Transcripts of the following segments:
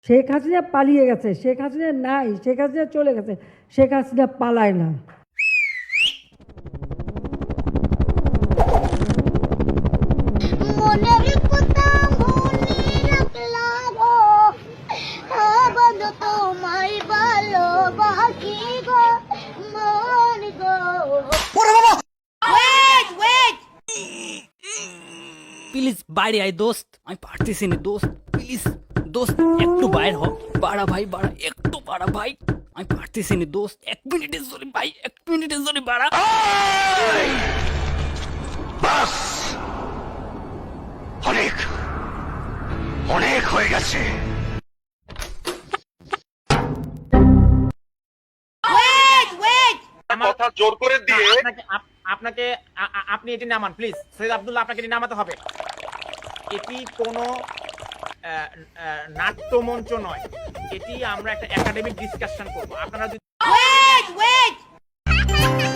শেখ হাসিনা পালিয়ে গেছে, শেখ হাসিনা নাই, শেখ হাসিনা চলে গেছে, শেখ হাসিনা পালায় না। মনের কথা মনে রাখলাম বন্ধু তোমায় ভালোবাসি গো মন গো। প্লিজ বাইরে আয় দোস্ত, আমি পারতেছি না দোস্ত, প্লিজ দোস্ত একটু বাইরে হ, বাড়া ভাই বাড়া, একটু বাড়া ভাই, আমি পারতেছি না দোস্ত, 1 মিনিটের জন্য ভাই, 1 মিনিটের জন্য বাড়া। বাস, অনেক অনেক হয়ে গেছে। কথা জোর করে দিয়ে আপনাকে আপনি এটি নামান প্লিজ। সৈয়দ আব্দুল্লাহ, আপনাকে এটি নামাতে হবে। এটি কোনো নাট্যমঞ্চ নয়, এটি আমরা একটা একাডেমিক ডিসকাশন করব। আপনারা যদি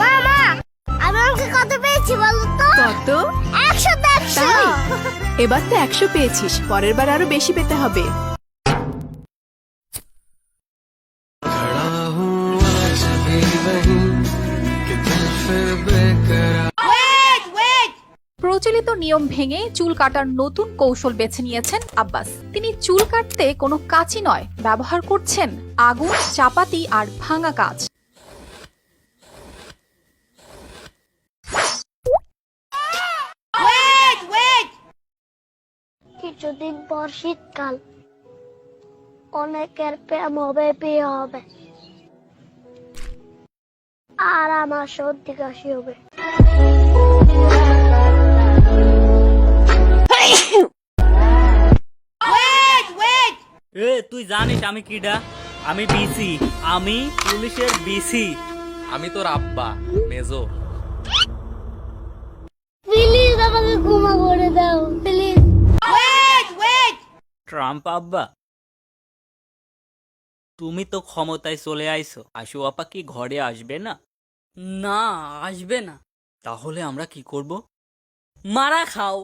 মামা আমি অঙ্কে কত পেয়েছি বলো তো? কত? 100 তাই? এবার তো 100 পেয়েছিস, পরের বার আরো বেশি পেতে হবে। প্রচলিত নিয়ম ভেঙে চুল কাটার নতুন কৌশল বেছে নিয়েছেন আব্বাস। তিনি চুল কাটতে কোনো কাঁচি নয়, ব্যবহার করছেন আগুন, চাপাতি আর ভাঙা কাঁচ। কিছুদিন পর শীতকাল, অনেকের প্রেম হবে, বিয়ে হবে, আর আমার সর্দি কাশি হবে। এ তুই জানিস আমি কিডা? আমি বিসি, আমি পুলিশের বিসি। আমি তোর আব্বা মেজো। প্লিজ আমাকে ক্ষমা করে দাও প্লিজ। ট্রাম্প আব্বা, তুমি তো ক্ষমতায় চলে আইছো, আশু আপা কি ঘরে আসবে না? না, আসবে না। তাহলে আমরা কি করব? মারা খাও।